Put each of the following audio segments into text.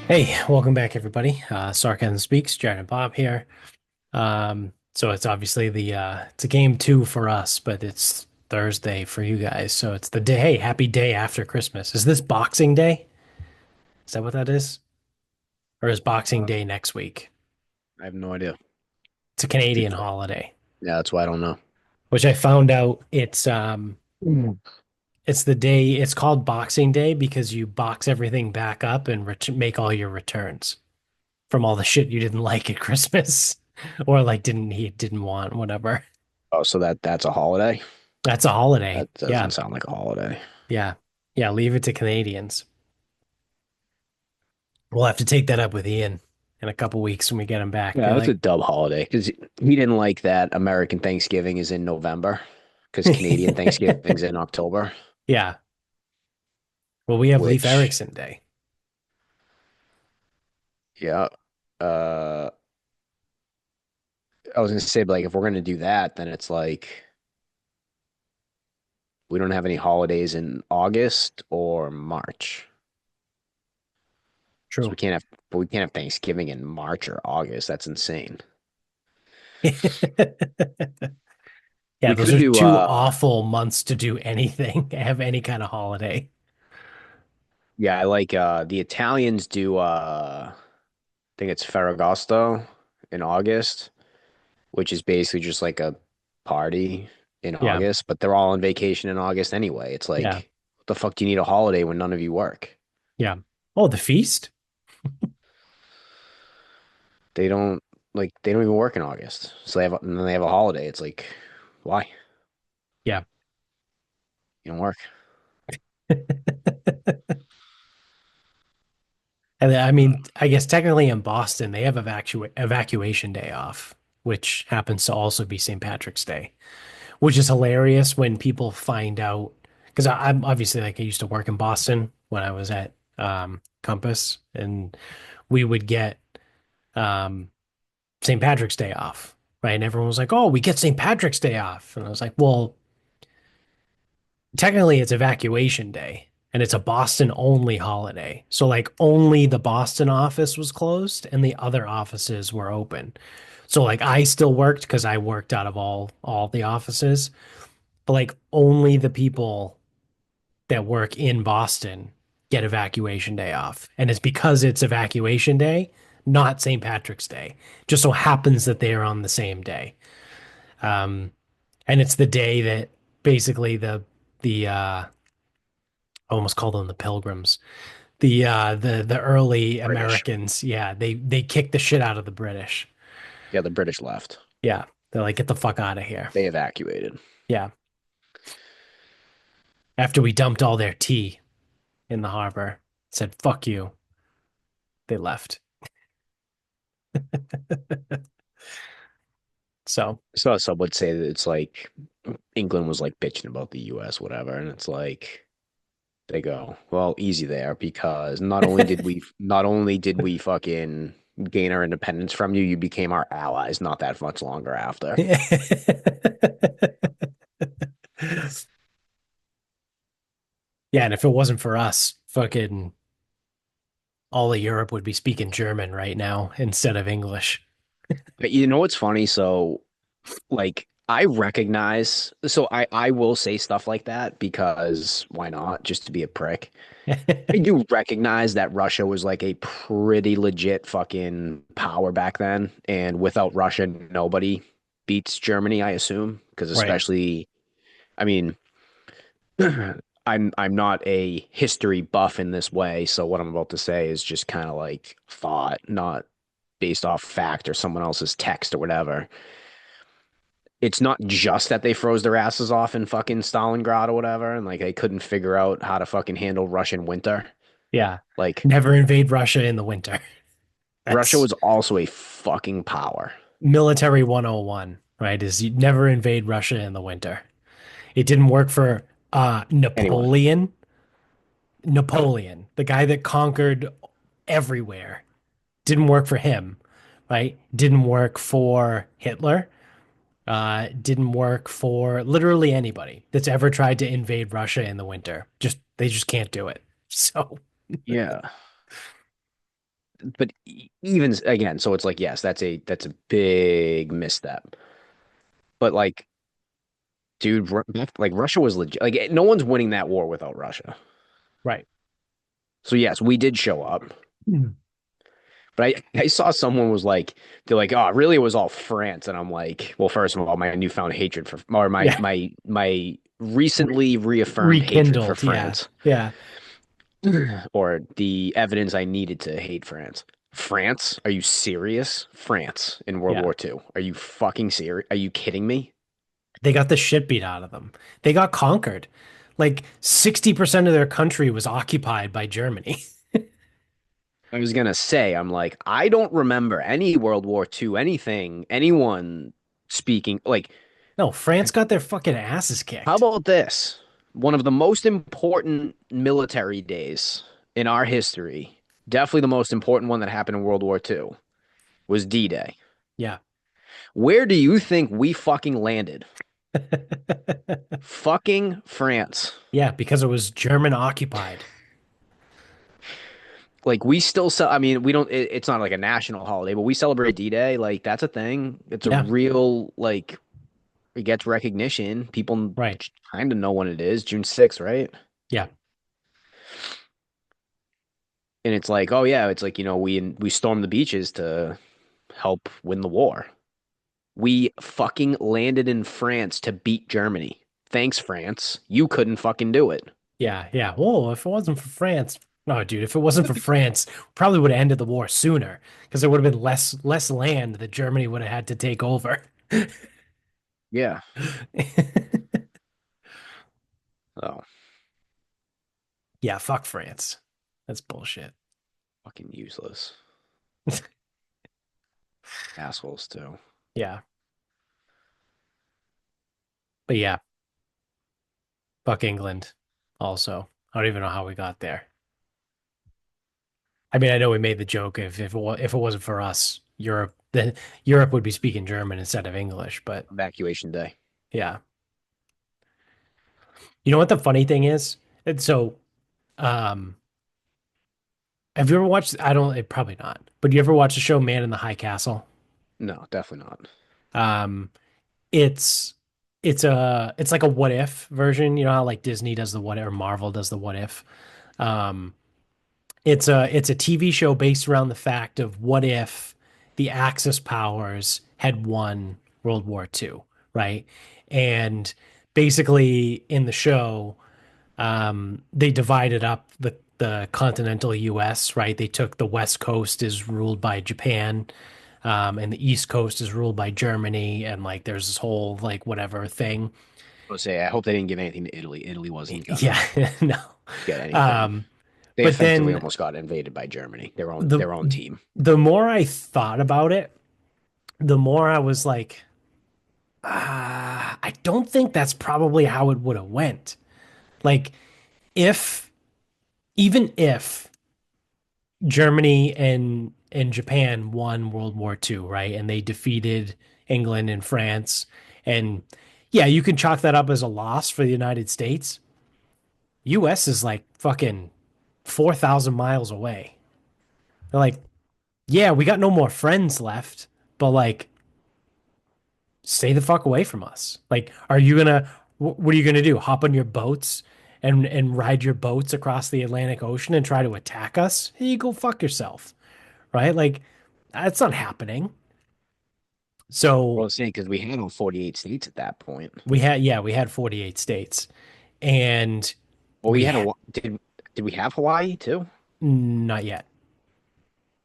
Hey, welcome back, everybody. Sarcasm speaks. Jared and Bob here. So it's obviously it's a game two for us, but it's Thursday for you guys. So it's the day. Hey, happy day after Christmas. Is this Boxing Day? Is that what that is? Or is Boxing Uh, Day next week? I have no idea. It's a Canadian holiday, Yeah, that's why I don't know. which I found out Mm. it's the day. It's called Boxing Day because you box everything back up and ret make all your returns from all the shit you didn't like at Christmas, or like didn't want, whatever. Oh, so that's a holiday? That's a holiday. That Yeah. doesn't sound like a holiday. Yeah. Yeah. Leave it to Canadians. We'll have to take that up with Ian in a couple weeks when we get him back. Be Yeah, that's a like, dub holiday because he didn't like that American Thanksgiving is in November because Canadian Thanksgiving's in October, yeah. Well, we have Leif which, Erikson Day. yeah, I was gonna say, but like, if we're gonna do that, then it's like we don't have any holidays in August or March, so True. we can't have Thanksgiving in March or August. That's insane. Yeah, We those could are do two awful months to do anything, have any kind of holiday. Yeah, I like the Italians do I think it's Ferragosto in August, which is basically just like a party in Yeah. August, but they're all on vacation in August anyway. It's Yeah. like, what the fuck do you need a holiday when none of you work? Yeah. Oh, the feast? They don't they don't even work in August. So and then they have a holiday. It's like, why? Yeah. You don't work. And then, I mean, I guess technically in Boston, they have evacuation day off, which happens to also be St. Patrick's Day, which is hilarious when people find out. Because I'm obviously like I used to work in Boston when I was at Compass, and we would get um, St. Patrick's Day off, right? And everyone was like, "Oh, we get St. Patrick's Day off," and I was like, "Well, technically it's evacuation day." And it's a Boston only holiday. So like only the Boston office was closed and the other offices were open. So like I still worked because I worked out of all the offices, but like only the people that work in Boston get evacuation day off. And it's because it's evacuation day, not St. Patrick's Day. Just so happens that they are on the same day. Um, and it's the day that basically the I almost call them the Pilgrims. The early British. Americans, yeah, they kicked the shit out of the British. Yeah, the British left. Yeah. They're like, get the fuck out of here. They evacuated. Yeah. After we dumped all their tea in the harbor, said, fuck you. They left. So So some would say that it's like England was like bitching about the US, whatever, and it's like they go, well, easy there because not only did we fucking gain our independence from you, you became our allies not that much longer after. Yeah, and if it wasn't for us, fucking all of Europe would be speaking German right now instead of English. But you know what's funny? So like I recognize I will say stuff like that because why not? Just to be a prick. I do recognize that Russia was like a pretty legit fucking power back then, and without Russia, nobody beats Germany, I assume, because Right. especially, I mean, I'm not a history buff in this way, so what I'm about to say is just kind of like thought, not based off fact or someone else's text or whatever. It's not just that they froze their asses off in fucking Stalingrad or whatever, and like they couldn't figure out how to fucking handle Russian winter. Yeah. Like Never invade Russia in the winter. Russia That's was also a fucking power. military 101, right? Is you never invade Russia in the winter. It didn't work for Anyone. Napoleon. Napoleon, the guy that conquered everywhere, didn't work for him, right? Didn't work for Hitler. Didn't work for literally anybody that's ever tried to invade Russia in the winter. Just they just can't do it. So Yeah. but even again, so it's like, yes, that's a big misstep. But like, dude, like Russia was legit. Like, no one's winning that war without Russia. Right. So yes, we did show up. Mm. But I saw someone was like, they're like, oh, really, it was all France. And I'm like, well, first of all, my newfound hatred for, or my Yeah. my Re recently reaffirmed hatred for rekindled. Yeah. France, Yeah. or the evidence I needed to hate France. France? Are you serious? France in World Yeah. War II? Are you fucking serious? Are you kidding me? They got the shit beat out of them. They got conquered. Like 60% of their country was occupied by Germany. I was gonna say, I'm like, I don't remember any World War II, anything, anyone speaking like. No, France got their fucking asses How kicked. about this? One of the most important military days in our history, definitely the most important one that happened in World War II, was D-Day. Yeah. Where do you think we fucking landed? Fucking France. Yeah, because it was German occupied. Like we still sell. I mean, we don't. It's not like a national holiday, but we celebrate D-Day. Like that's a thing. It's a Yeah. real like. It gets recognition. People Right. kind of know when it is. June 6th, right? Yeah. And it's like, oh yeah, it's like we stormed the beaches to help win the war. We fucking landed in France to beat Germany. Thanks, France. You couldn't fucking do it. Yeah. Yeah. Whoa, if it wasn't for France. No, dude, if it wasn't for France, probably would have ended the war sooner because there would have been less land that Germany would have had to take over. Yeah. Oh, Yeah, fuck France. That's bullshit. fucking useless. Assholes, too. Yeah. But yeah, fuck England also. I don't even know how we got there. I mean, I know we made the joke if it wasn't for us, Europe then Europe would be speaking German instead of English, but Evacuation day. yeah. You know what the funny thing is? And so, um, have you ever watched, I don't, probably not, but you ever watch the show Man in the High Castle? No, definitely not. Um, it's it's like a what if version, you know how like Disney does the what if or Marvel does the what if. Um, it's a TV show based around the fact of what if the Axis powers had won World War II, right? And basically in the show, they divided up the continental US, right? They took the West Coast is ruled by Japan, and the East Coast is ruled by Germany, and like there's this whole like whatever thing. I'll say, I hope they didn't give anything to Italy. Italy wasn't Yeah, gonna no. get anything. Um, They but effectively then almost got invaded by Germany, their own the their own team. the more I thought about it, the more I was like, I don't think that's probably how it would have went. Like, if even if Germany and Japan won World War II, right, and they defeated England and France, and yeah, you can chalk that up as a loss for the United States. U.S. is like fucking 4,000 miles away. They're like, yeah, we got no more friends left, but like stay the fuck away from us. Like, are you gonna, what are you gonna do? Hop on your boats and ride your boats across the Atlantic Ocean and try to attack us? Hey, you go fuck yourself, right? Like, that's not happening. Well, So it's saying because we had all 48 states at that point. we had 48 states and Well, we we had ha a did we have Hawaii too? not yet.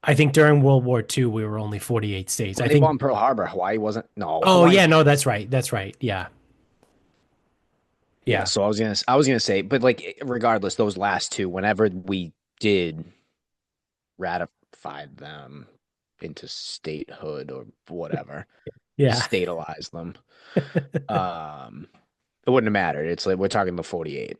I think during World War II, we were only 48 states. When I they think, bombed Pearl Harbor, Hawaii wasn't. No, oh, Hawaii. yeah, no, that's right. That's right. Yeah. Yeah, Yeah. so I was gonna say, but like regardless, those last two, whenever we did ratify them into statehood or whatever, Yeah. statalize them, um, it wouldn't have mattered. It's like we're talking the 48.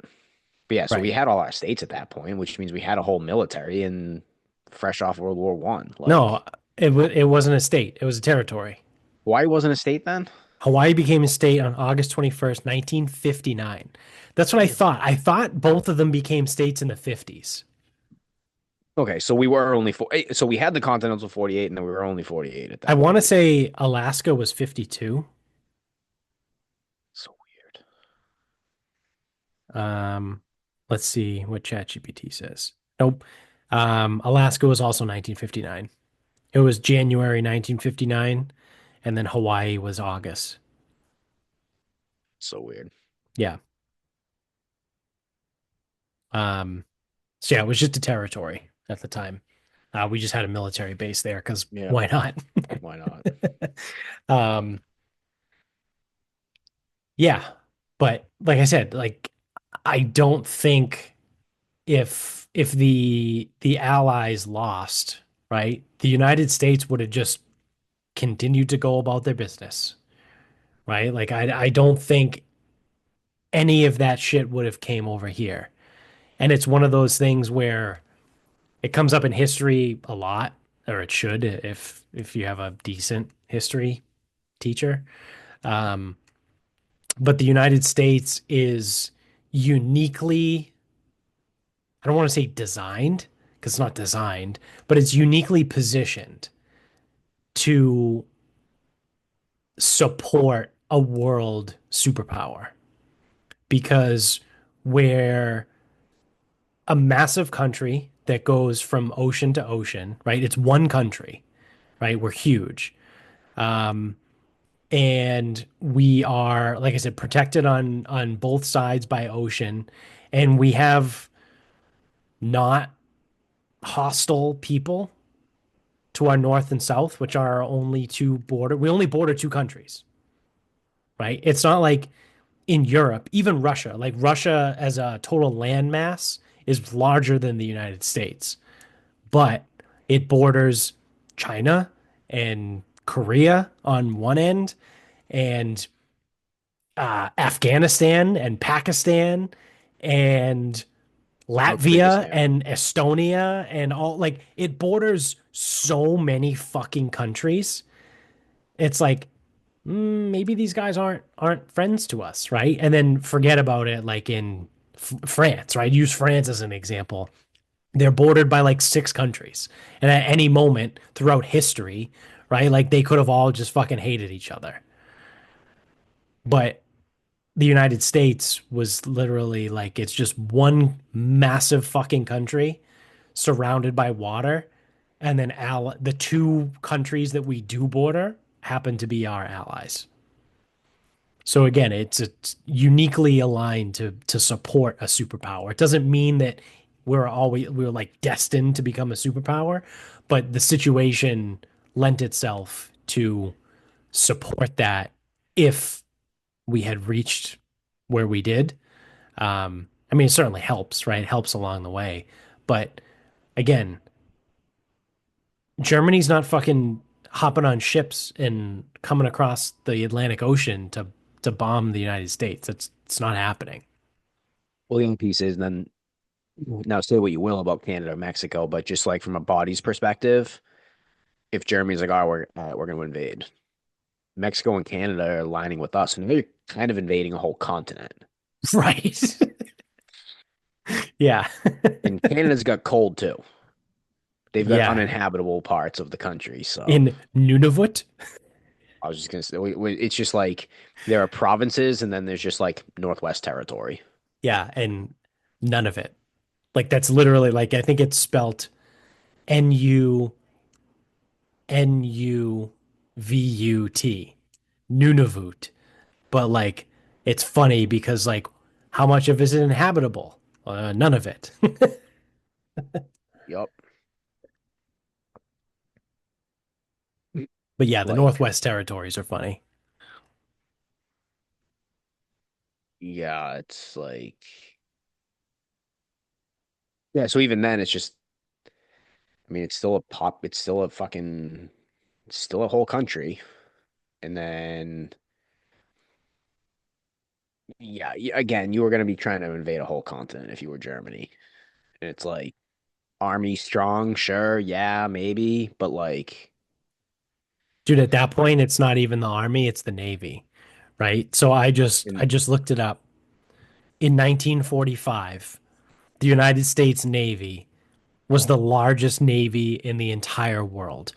But yeah, so we Right. had all our states at that point, which means we had a whole military and fresh off World War One. No, Like it wasn't a state. It was a territory. Hawaii wasn't a state then? Hawaii became a state on August 21st, 1959. That's what I Hmm. thought. I thought both of them became states in the 50s. Okay, so we were only four. So we had the Continental 48, and then we were only 48 at I that want to point. say Alaska was 52. So weird. Um, let's see what ChatGPT says. Nope. Alaska was also 1959. It was January 1959, and then Hawaii was August. So weird. Yeah. Um, so yeah, it was just a territory at the time. We just had a military base there because Yeah, why not? why not? Um, yeah, but like I said, like I don't think if the Allies lost, right, the United States would have just continued to go about their business, right? Like I don't think any of that shit would have came over here. And it's one of those things where it comes up in history a lot, or it should if you have a decent history teacher. Um, but the United States is uniquely, I don't want to say designed, because it's not designed, but it's uniquely positioned to support a world superpower because we're a massive country that goes from ocean to ocean, right? It's one country, right? We're huge. Um, and we are, like I said, protected on both sides by ocean, and we have not hostile people to our north and south, which are our only two border. We only border two countries, right? It's not like in Europe, even Russia, like Russia as a total landmass is larger than the United States, but it borders China and Korea on one end and Afghanistan and Pakistan and Latvia Uzbekistan. and Estonia and all like it borders so many fucking countries. It's like maybe these guys aren't friends to us, right? And then forget about it like in France, right? Use France as an example. They're bordered by like six countries. And at any moment throughout history, right? Like they could have all just fucking hated each other. But the United States was literally like it's just one massive fucking country surrounded by water. And then the two countries that we do border happen to be our allies. So again, it's uniquely aligned to support a superpower. It doesn't mean that we're like destined to become a superpower, but the situation lent itself to support that if we had reached where we did. I mean, it certainly helps, right? It helps along the way. But again, Germany's not fucking hopping on ships and coming across the Atlantic Ocean to bomb the United States. It's not happening. Well, the only piece is then now say what you will about Canada or Mexico, but just like from a body's perspective, if Germany's like, oh, we're going to invade, Mexico and Canada are aligning with us, and they're kind of invading a whole continent. Right. Yeah. And Canada's got cold too. They've got Yeah. uninhabitable parts of the country. So In Nunavut. I was just gonna say, it's just like there are provinces, and then there's just like Northwest Territory. Yeah, and none of it. Like that's literally like I think it's spelt Nunuvut. Nunavut. But like it's funny because like how much of it is inhabitable? None of it. Yup. But yeah, the Like, Northwest Territories are funny. yeah, it's like, yeah. So even then, it's just, I mean, it's still a fucking, it's still a whole country. And then, yeah, again, you were gonna be trying to invade a whole continent if you were Germany. And it's like, army strong, sure, yeah, maybe, but like, Dude, at that point, it's not even the army, it's the navy, right? So I in just looked it up. In 1945, the United States Navy was the largest navy in the entire world.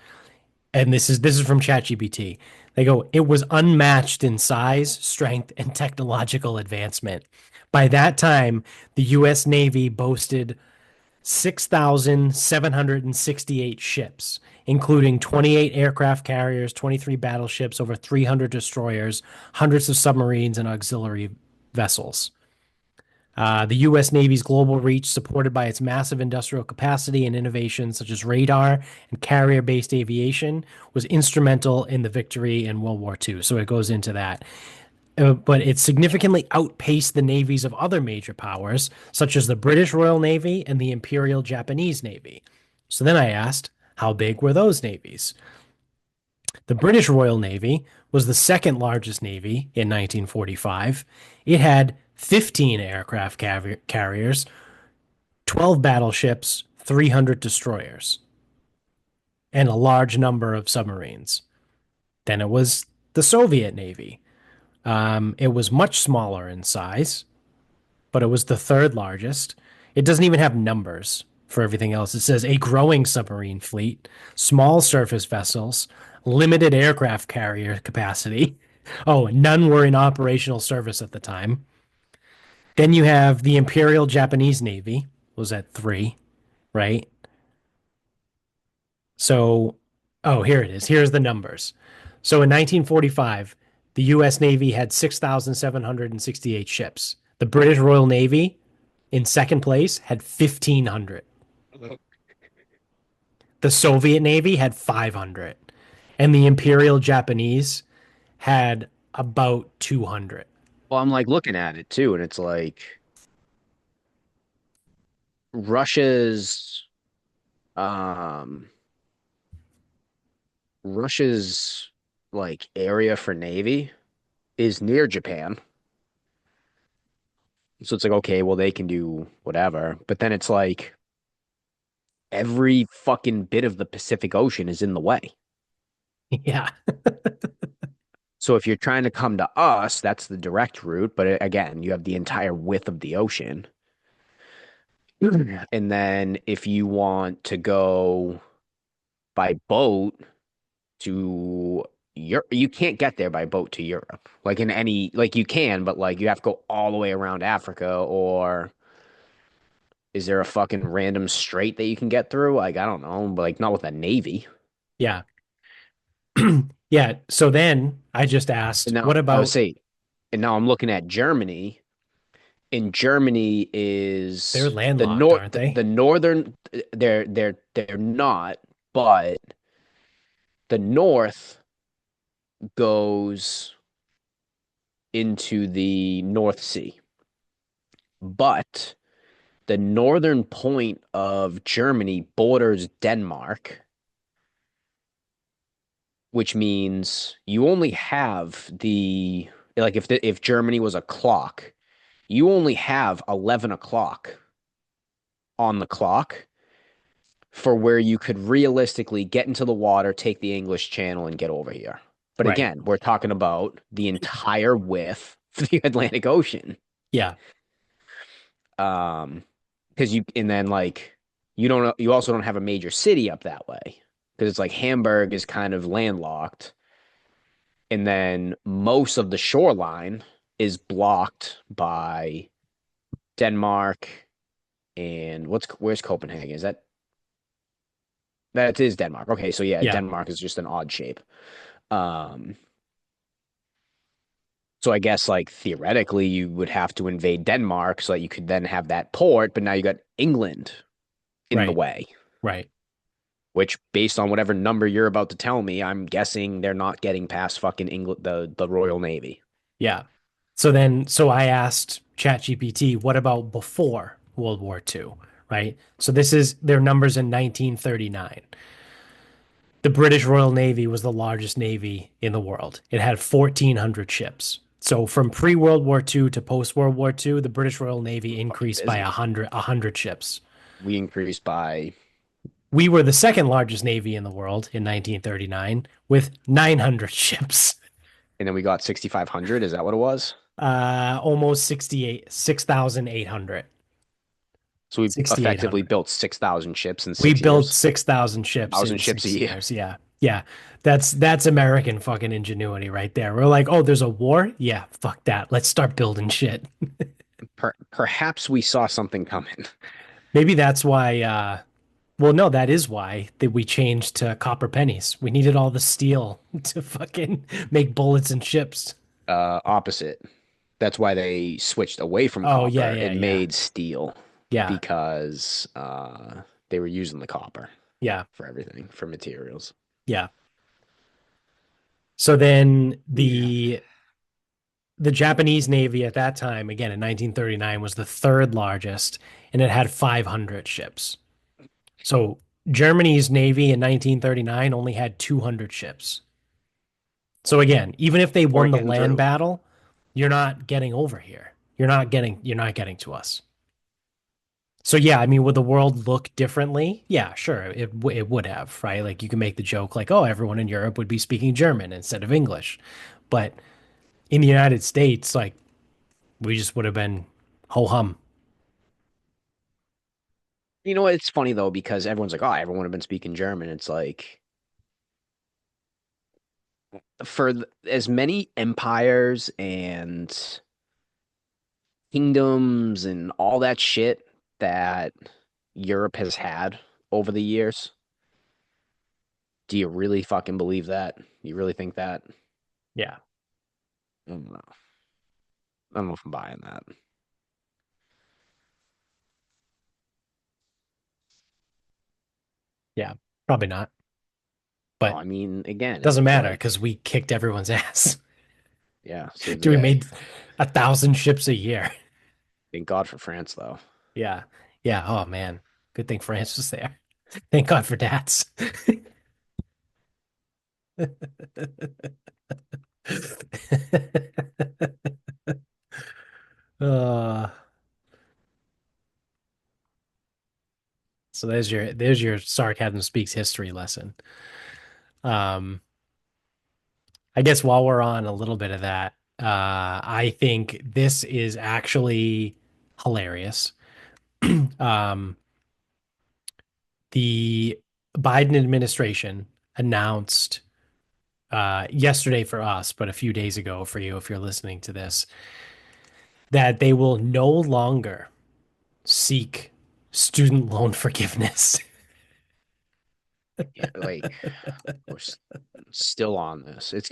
And this is from ChatGPT. They go, it was unmatched in size, strength, and technological advancement. By that time, the U.S. Navy boasted 6,768 ships, including 28 aircraft carriers, 23 battleships, over 300 destroyers, hundreds of submarines, and auxiliary vessels. The U.S. Navy's global reach, supported by its massive industrial capacity and innovations such as radar and carrier based aviation, was instrumental in the victory in World War II. So it goes into that. But it significantly outpaced the navies of other major powers, such as the British Royal Navy and the Imperial Japanese Navy. So then I asked, how big were those navies? The British Royal Navy was the second largest navy in 1945. It had 15 aircraft carriers, 12 battleships, 300 destroyers, and a large number of submarines. Then it was the Soviet Navy. It was much smaller in size, but it was the third largest. It doesn't even have numbers for everything else. It says a growing submarine fleet, small surface vessels, limited aircraft carrier capacity. Oh, none were in operational service at the time. Then you have the Imperial Japanese Navy was at three, right? So, oh, here it is. Here's the numbers. So in 1945, the U.S. Navy had 6,768 ships. The British Royal Navy, in second place, had 1,500. The Soviet Navy had 500. And the Imperial Japanese had about 200. Well, I'm like looking at it too, and it's like Russia's um Russia's like area for Navy is near Japan. So it's like, okay, well, they can do whatever. But then it's like every fucking bit of the Pacific Ocean is in the way. Yeah. So if you're trying to come to us, that's the direct route. But again, you have the entire width of the ocean. And then if you want to go by boat to Europe, you can't get there by boat to Europe. Like in any, like you can, but like you have to go all the way around Africa, or is there a fucking random strait that you can get through? Like, I don't know, but like not with a navy. Yeah. Yeah. So then I just And asked, now what I would about say, and now I'm looking at Germany, and Germany they're is landlocked, aren't the they? northern, they're not, but the north goes into the North Sea. But the northern point of Germany borders Denmark, which means you only have the like if Germany was a clock, you only have 11 o'clock on the clock for where you could realistically get into the water, take the English Channel, and get over here. But Right. again, we're talking about the entire width of the Atlantic Ocean. Yeah. Um, because you and then like you also don't have a major city up that way because it's like Hamburg is kind of landlocked, and then most of the shoreline is blocked by Denmark and where's Copenhagen? Is that is Denmark? Okay, so yeah, Yeah. Denmark is just an odd shape. Um, so I guess like theoretically you would have to invade Denmark so that you could then have that port, but now you got England in the Right. way. Right. Which, based on whatever number you're about to tell me, I'm guessing they're not getting past fucking England, the Royal Navy. Yeah. So I asked ChatGPT, what about before World War II? Right. So this is their numbers in 1939. The British Royal Navy was the largest navy in the world. It had 1,400 ships. So from pre-World War II to post-World War II, the British Royal Navy Fucking increased by busy. a hundred ships. We increased by, We were the second largest navy in the world in 1939 with 900 ships. and then we got 6,500. Is that what it was? Almost 6,800. So we effectively 6,800. built 6,000 ships in We six built years, 6,000 ships 1,000 in ships a six year. years. Yeah. Yeah. That's American fucking ingenuity right there. We're like, oh, there's a war? Yeah, fuck that. Let's start building shit. Perhaps we saw something coming. Maybe that's why well, no, that is why that we changed to copper pennies. We needed all the steel to fucking make bullets and ships. Opposite. That's why they switched away from Oh, yeah, copper yeah, and yeah. made steel Yeah. because they were using the copper Yeah. for everything, for materials. Yeah. So then Yeah. the Japanese Navy at that time, again in 1939, was the third largest, and it had 500 ships. So Germany's Navy in 1939 only had 200 ships. So again, even if they We're won the getting land through. battle, you're not getting over here. You're not getting to us. So yeah, I mean, would the world look differently? Yeah, sure, it would have, right? Like you can make the joke like, oh, everyone in Europe would be speaking German instead of English. But in the United States, like we just would have been ho hum. You know, it's funny though because everyone's like, "Oh, everyone would have been speaking German." It's like as many empires and kingdoms and all that shit that Europe has had over the years. Do you really fucking believe that? You really think that? Yeah, I don't know. I don't know if I'm buying that. yeah, probably not. Well, But I mean, again, doesn't it's matter like, because we kicked everyone's ass. yeah, saves the Dude, we day. made 1,000 ships a year. Thank God for France, though. Yeah, yeah. Oh man, good thing France was there. Thank God for dads. Uh, so there's your sarcasm speaks history lesson. Um, I guess while we're on a little bit of that, I think this is actually hilarious. Um, the Biden administration announced yesterday for us, but a few days ago for you, if you're listening to this, that they will no longer seek student loan forgiveness. Yeah, like still on this. It's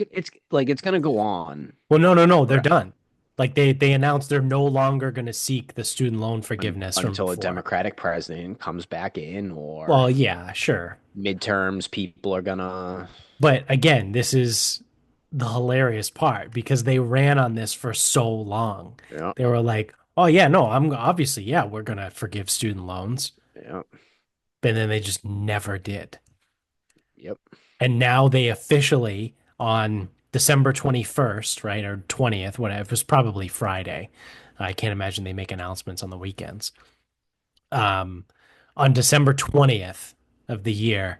like it's gonna go on Well, no, no, no, they're forever done. Like they announced they're no longer going to seek the student loan forgiveness from until a before. Democratic president comes back in Well, or yeah, sure. midterms. People are gonna, But again, this is the hilarious part because they ran on this for so long. yeah, They were like, "Oh yeah, no, I'm obviously, yeah, we're going to forgive student loans." yeah, But then they just never did. yep, And now they officially on December 21st, right, or 20th, whatever, it was probably Friday. I can't imagine they make announcements on the weekends. Um, on December 20th of the year,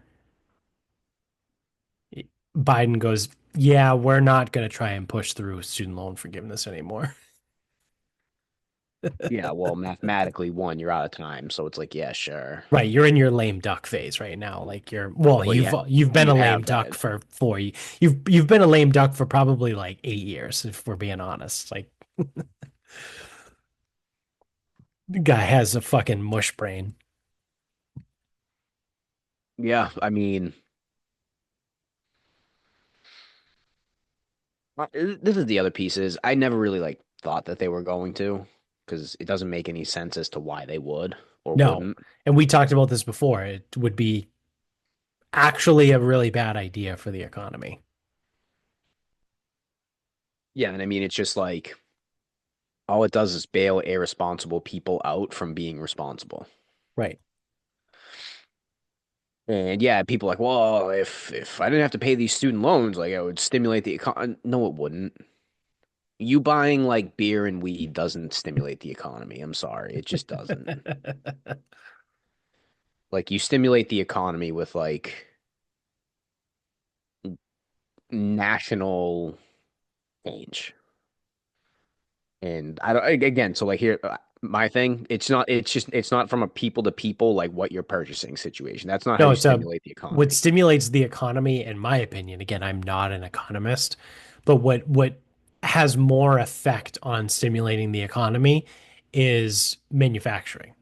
Biden goes, "Yeah, we're not going to try and push through student loan forgiveness anymore." yeah. Well, mathematically, one, you're out of time, so it's like, yeah, sure. Right, you're in your lame duck phase right now. Like you're, well, Well, you've been you a lame have duck been. for 4 years. You've been a lame duck for probably like 8 years, if we're being honest. Like the guy has a fucking mush brain. Yeah, I mean, this is the other pieces. I never really like thought that they were going to, because it doesn't make any sense as to why they would or No, wouldn't. and we talked about this before. It would be actually a really bad idea for the economy. Yeah, and I mean, it's just like all it does is bail irresponsible people out from being responsible. Right. And yeah, people are like, well, if I didn't have to pay these student loans, like it would stimulate the economy. No, it wouldn't. You buying like beer and weed doesn't stimulate the economy. I'm sorry, it just doesn't. Like you stimulate the economy with like national change. And I don't again, so like here, my thing. It's not from a people to people like what you're purchasing situation. That's not how No, you it's a stimulate the what economy. stimulates the economy, in my opinion. Again, I'm not an economist, but what has more effect on stimulating the economy is manufacturing,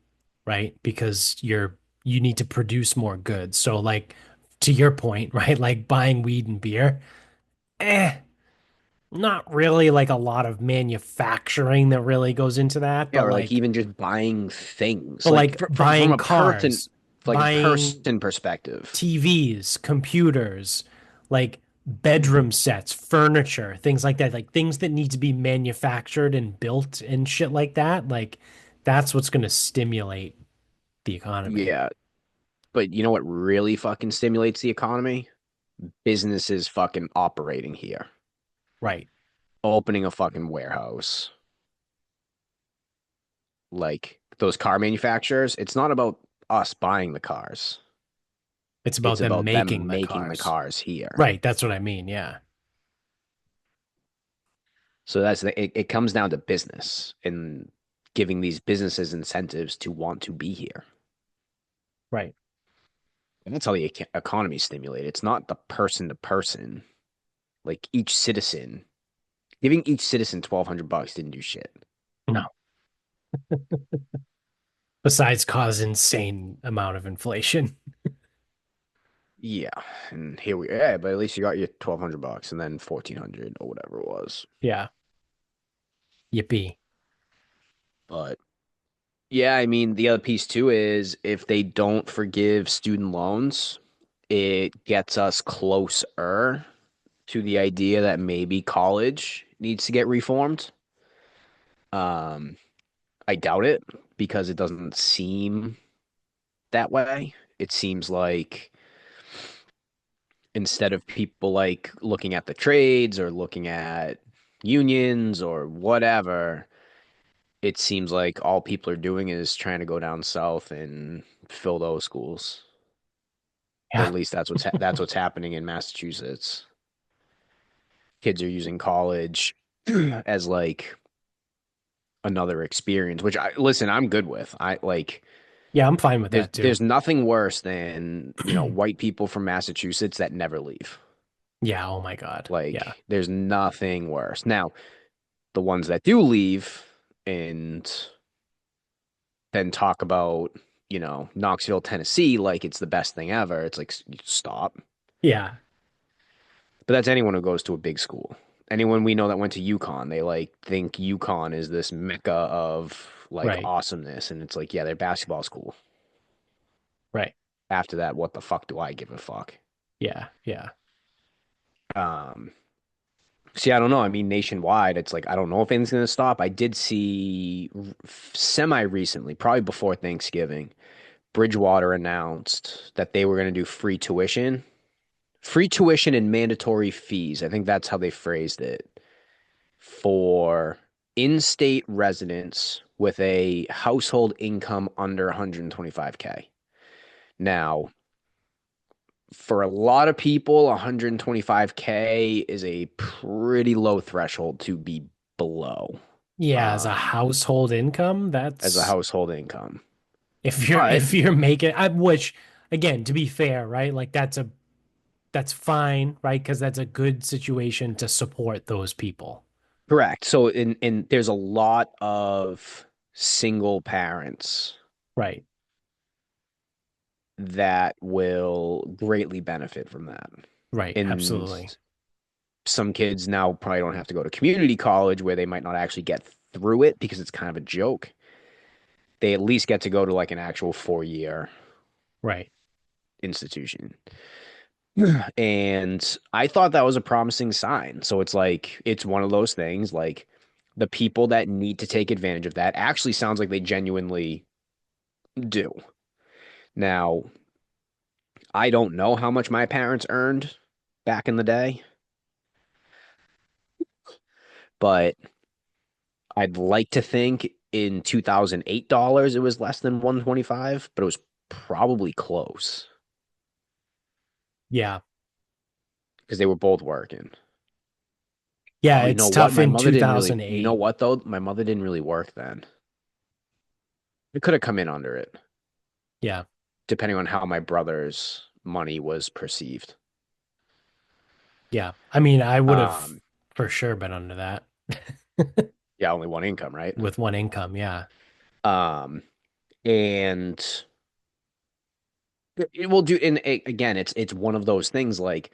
right? Because you need to produce more goods. So like to your point, right? Like buying weed and beer, eh, not really like a lot of manufacturing that really goes into that, Yeah, or like even just buying things. but Like like from buying a person cars, like a buying person perspective. TVs, computers, like Mhm. bedroom sets, furniture, things like that, like things that need to be manufactured and built and shit like that. Like that's what's going to stimulate the economy. Yeah, but you know what really fucking stimulates the economy? Businesses fucking operating here. Right. Opening a fucking warehouse. Like those car manufacturers, it's not about us buying the cars. It's about It's them about making them the making the cars. cars here. Right. That's what I mean. Yeah. So it comes down to business and giving these businesses incentives to want to be here. Right. And that's how the economy is stimulated. It's not the person to person. Like each citizen, giving each citizen 1,200 bucks didn't do shit. No. Besides cause insane amount of inflation. Yeah, and here we yeah, but at least you got your 1,200 bucks and then 1,400 or whatever it was. Yeah. Yippee. But yeah, I mean, the other piece too is if they don't forgive student loans, it gets us closer to the idea that maybe college needs to get reformed. Um, I doubt it because it doesn't seem that way. It seems like instead of people like looking at the trades or looking at unions or whatever, it seems like all people are doing is trying to go down south and fill those schools. Or Yeah. at least that's what's happening in Massachusetts. Kids are using college as like another experience, which I listen, I'm good with. I like Yeah, I'm fine with that too. there's nothing worse than, white people from Massachusetts that never leave. Yeah, oh my God. Yeah. Like there's nothing worse. Now, the ones that do leave and then talk about, Knoxville, Tennessee like it's the best thing ever. It's like stop. Yeah. But that's anyone who goes to a big school. Anyone we know that went to UConn, they like think UConn is this mecca of like Right. awesomeness, and it's like, yeah, their basketball's cool. Right. After that, what the fuck do I give a fuck? Yeah. Yeah. Um, See, I don't know. I mean, nationwide, it's like I don't know if anything's gonna stop. I did see semi recently, probably before Thanksgiving, Bridgewater announced that they were gonna do free tuition and mandatory fees. I think that's how they phrased it for in-state residents with a household income under 125K. Now, for a lot of people, 125K is a pretty low threshold to be below Yeah, as a um, household income, as a that's household income. if you're But if you're making which again, to be fair, right? Like that's fine, right? Because that's a good situation to support those people. correct. So in there's a lot of single parents Right. that will greatly benefit from that. Right. And Absolutely. some kids now probably don't have to go to community college where they might not actually get through it because it's kind of a joke. They at least get to go to like an actual 4 year Right. institution. And I thought that was a promising sign. So it's like, it's one of those things like the people that need to take advantage of that actually sounds like they genuinely do. Now, I don't know how much my parents earned back in the day, but I'd like to think in 2008 dollars it was less than 125, but it was probably close Yeah. because they were both working. Yeah, Oh, you know it's what? tough My in mother didn't really, you know 2008. what though? My mother didn't really work then. It could have come in under it, Yeah. depending on how my brother's money was perceived. Yeah. I mean, I would have Um, for sure been under that yeah, only one income, right? with one income. Yeah. Um, and it will do. And again, it's one of those things like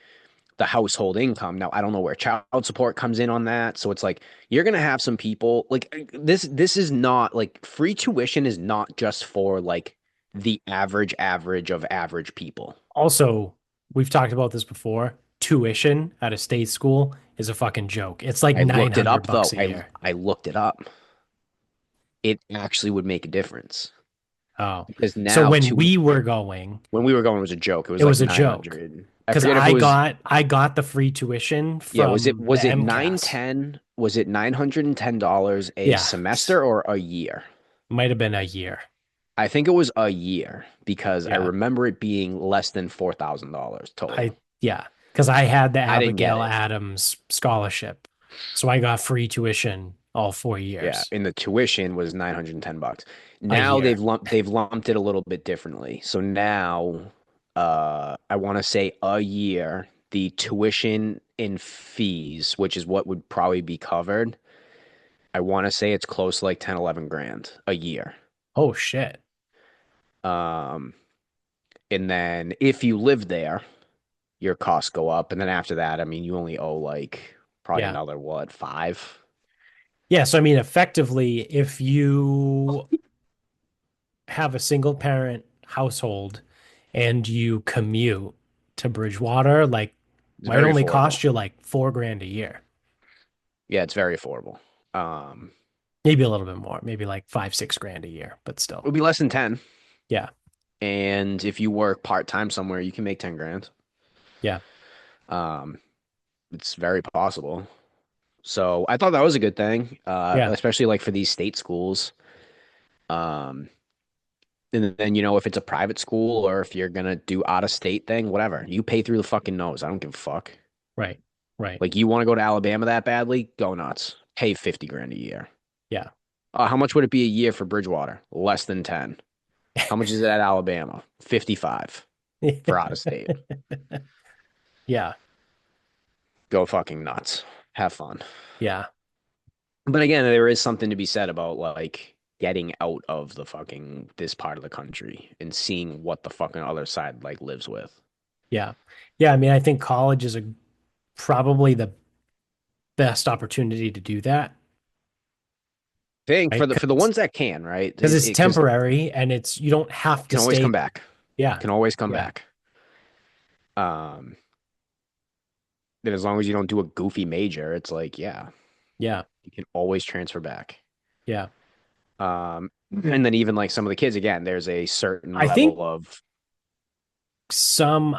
the household income. Now, I don't know where child support comes in on that. So it's like you're gonna have some people like this is not like free tuition is not just for like the average of average people. Also, we've talked about this before. Tuition at a state school is a fucking joke. It's like I looked it 900 up bucks though. a I year. I looked it up. It actually would make a difference Oh. because So now when to we were going, when we were going it was a joke. It was it like was a joke 900. I because forget if it was I got the free tuition yeah, from the was it MCAS. 910? Was it $910 a Yeah. semester or a year? Might have been a year. I think it was a year because I Yeah. remember it being less than $4,000 total. Yeah, because I had the I didn't get Abigail it. Adams scholarship. So I got free tuition all four Yeah, years and the tuition was 910 bucks. a Now year. they've lumped it a little bit differently. So now I want to say a year the tuition and fees, which is what would probably be covered. I want to say it's close to like 10, 11 grand a year. Oh shit. Um and then if you live there, your costs go up. And then after that, I mean, you only owe like probably Yeah. another what, five? Yeah, so I mean effectively if you have a single parent household and you commute to Bridgewater, like It's might very only affordable. cost you like 4 grand a year. Yeah, it's very affordable. Um, Maybe a little bit more, maybe like 5, 6 grand a year, but it still. would be less than 10. Yeah. And if you work part-time somewhere, you can make 10 grand. Yeah. Um, it's very possible. So I thought that was a good thing, Yeah. especially like for these state schools. Um, and then, if it's a private school or if you're gonna do out of state thing, whatever, you pay through the fucking nose. I don't give a fuck. Right. Right. Like you want to go to Alabama that badly? Go nuts. Pay 50 grand a year. Yeah. How much would it be a year for Bridgewater? Less than 10. How much is it at Alabama? 55 for out of state. Yeah. Go fucking nuts. Have fun. Yeah. But again, there is something to be said about like getting out of the fucking this part of the country and seeing what the fucking other side like lives with. Yeah. Yeah. I mean, I think college is probably the best opportunity to do that, Thing right? for the ones that can, right? Because it's Because temporary and you don't have to can always stay come there. back. Yeah. Can always come Yeah. back. Um, then as long as you don't do a goofy major, it's like, yeah, Yeah. you can always transfer back. Yeah. And then even like some of the kids, again, there's a certain I think level of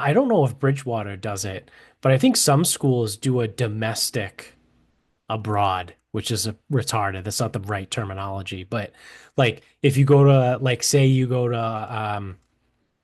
I don't know if Bridgewater does it, but I think some schools do a domestic abroad, which is retarded. That's not the right terminology. But like if you go to, like, say you go to like a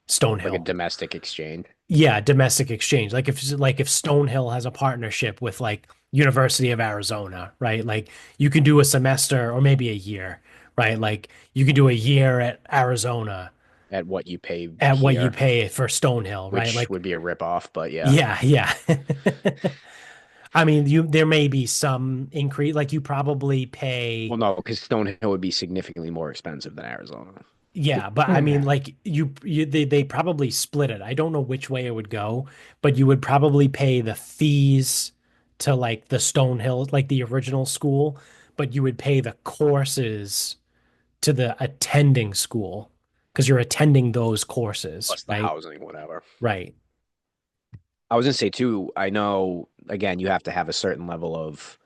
Stonehill. domestic exchange Yeah, domestic exchange. Like if Stonehill has a partnership with like University of Arizona, right? Like you can do a semester or maybe a year, right? Like you can do a year at Arizona at what you pay at what you here, pay for Stonehill, right? which Like would be a ripoff, but yeah. yeah, yeah. I mean, there may be some increase, like you probably pay. Well, no, because Stonehill would be significantly more expensive than Arizona. Yeah, but I mean, like they probably split it. I don't know which way it would go, but you would probably pay the fees to like the Stonehill, like the original school, but you would pay the courses to the attending school because you're attending those courses, Plus the right? housing, whatever. Right. I was gonna say too, I know again you have to have a certain level of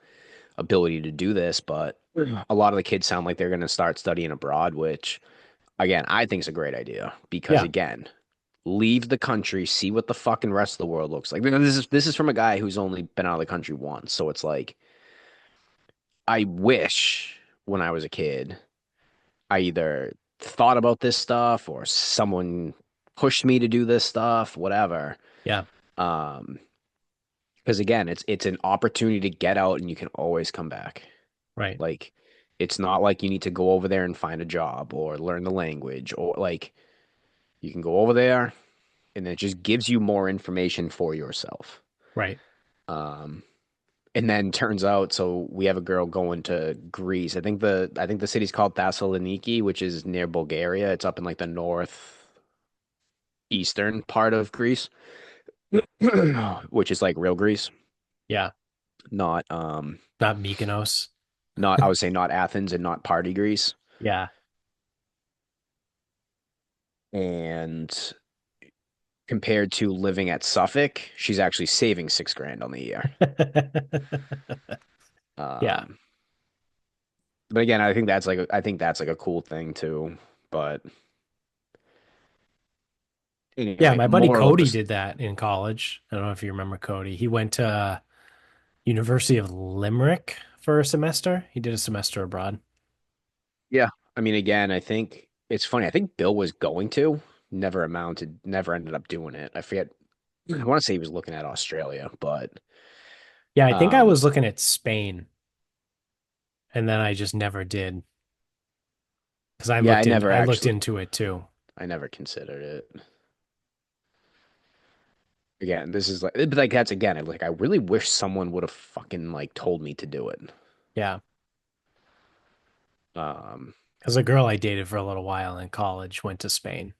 ability to do this, but a lot of the kids sound like they're gonna start studying abroad, which again, I think is a great idea because Yeah. again, leave the country, see what the fucking rest of the world looks like. This is from a guy who's only been out of the country once, so it's like I wish when I was a kid, I either thought about this stuff or someone pushed me to do this stuff, whatever. Yeah. Um, because again, it's an opportunity to get out and you can always come back. Right. Like It's not like you need to go over there and find a job or learn the language or like you can go over there and it just gives you more information for yourself. Right. Um, and then turns out, so we have a girl going to Greece. I think the city's called Thessaloniki, which is near Bulgaria. It's up in like the northeastern part of Greece, which is like real Greece, Yeah. not Not Mykonos. not I would say not Athens and not party Greece. Yeah. And compared to living at Suffolk, she's actually saving 6 grand on the year. Yeah. Um, but again, I think that's like a cool thing too. But Yeah, anyway, my buddy moral of Cody this, did that in college. I don't know if you remember Cody. He went to University of Limerick for a semester. He did a semester abroad. yeah. I mean, again, I think it's funny. I think Bill was going to, never ended up doing it. I forget. I want to say he was looking at Australia, but Yeah, I think I um, was looking at Spain and then I just never did because yeah, I looked into it too. I never considered it. Again, this is like that's again, like I really wish someone would have fucking like told me to do it. Yeah. Um, Because a girl I dated for a little while in college went to Spain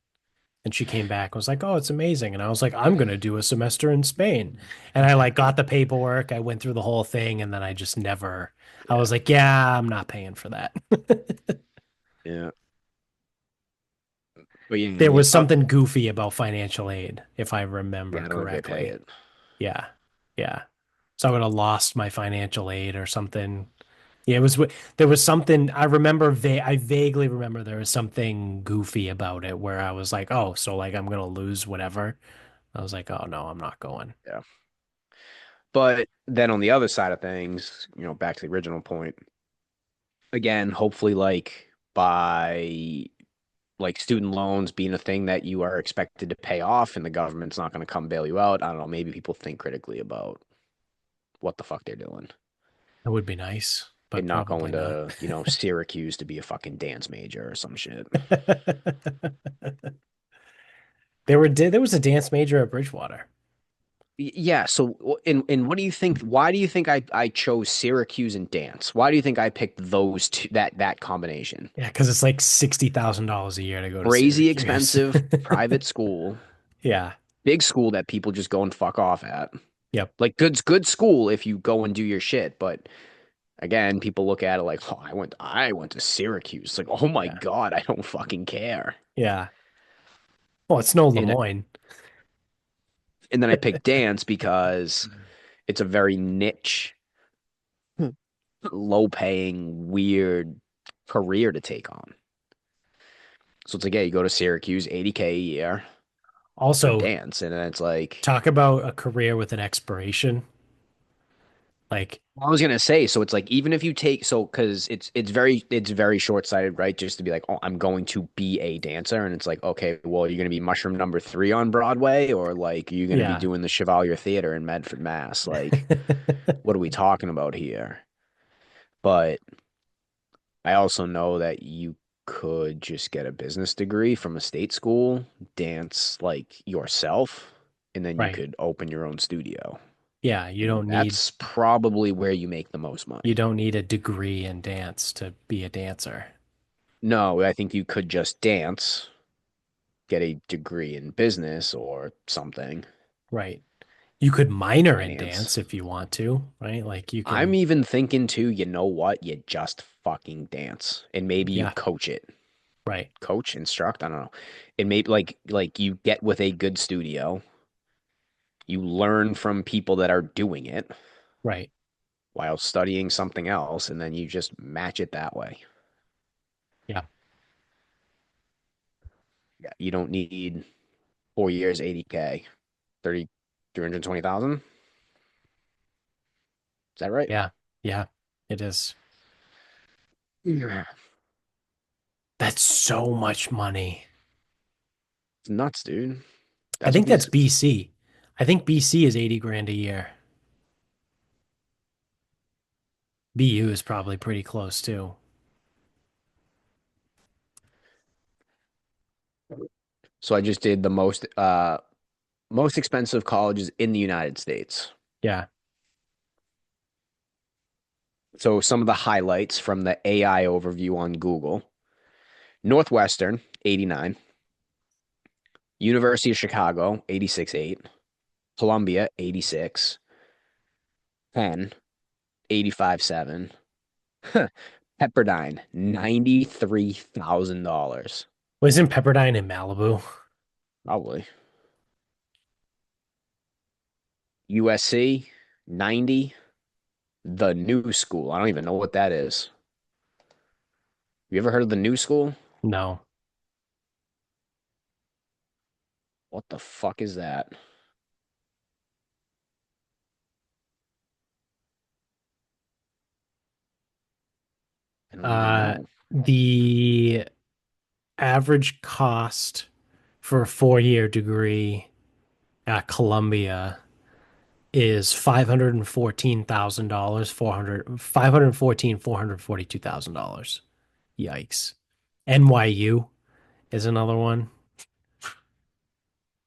and she came back and was like, "Oh, it's amazing." And I was like, "I'm gonna do a semester in Spain." And I like got the paperwork, I went through the whole thing, and then I just never I yeah, was like, "Yeah, I'm not paying for that." yeah, but yeah, There was something goofy about financial aid, if I remember yeah, I don't think they pay correctly. it. Yeah. Yeah. So I would have lost my financial aid or something. Yeah, there was something I remember I vaguely remember there was something goofy about it where I was like, "Oh, so like I'm gonna lose whatever." I was like, "Oh no, I'm not going." Yeah, but then on the other side of things, back to the original point. Again, hopefully, like by like student loans being a thing that you are expected to pay off, and the government's not going to come bail you out. I don't know. Maybe people think critically about what the fuck they're doing It would be nice, but and not probably going not. to, Syracuse to be a fucking dance major or some shit. There was a dance major at Bridgewater. Yeah. So, and what do you think? Why do you think I chose Syracuse and dance? Why do you think I picked those two, that combination? Yeah, because it's like $60,000 a year to go to Crazy Syracuse. expensive private school, Yeah. big school that people just go and fuck off at. Yep. Like good school if you go and do your shit, but again, people look at it like, oh, I went to Syracuse. Like, oh my Yeah. God, I don't fucking care. Yeah. Well, it's no And Lemoyne. and then I picked dance because it's a very niche, low paying, weird career to take on. So it's like, yeah, you go to Syracuse, 80K a year for Also, dance, and then it's like, talk about a career with an expiration. Like, I was gonna say, so it's like even if you take so because it's very short-sighted, right? Just to be like, oh, I'm going to be a dancer, and it's like, okay, well, you're gonna be mushroom number 3 on Broadway, or like you're gonna be yeah. doing the Chevalier Theater in Medford, Mass. Like, what are we talking about here? But I also know that you could just get a business degree from a state school, dance like yourself, and then you Right. could open your own studio. Yeah, And that's probably where you make the most you money. don't need a degree in dance to be a dancer. No, I think you could just dance, get a degree in business or something, Right. You could minor in finance. dance if you want to, right? Like you I'm can, even thinking too, you know what? You just fucking dance and maybe you yeah, coach it. right, Coach, instruct, I don't know. And maybe like you get with a good studio, you learn from people that are doing it right. while studying something else, and then you just match it that way. Yeah. Yeah, you don't need 4 years, 80K, 30, 320,000. Is that right? Yeah. Yeah. It is. Yeah. That's so much money. It's nuts, dude. I That's what think that's these. BC. I think BC is 80 grand a year. BU is probably pretty close too. So I just did the most expensive colleges in the United States. Yeah. So some of the highlights from the AI overview on Google. Northwestern, 89. University of Chicago, 86.8. Columbia, 86. Penn, 85.7. Pepperdine, $93,000. Wasn't Pepperdine in Malibu? Probably. USC, 90. The New School. I don't even know what that is. You ever heard of the New School? No. What the fuck is that? I don't even Uh, know. the average cost for a 4-year degree at Columbia is $514,000, 442,000. Yikes. NYU is another one.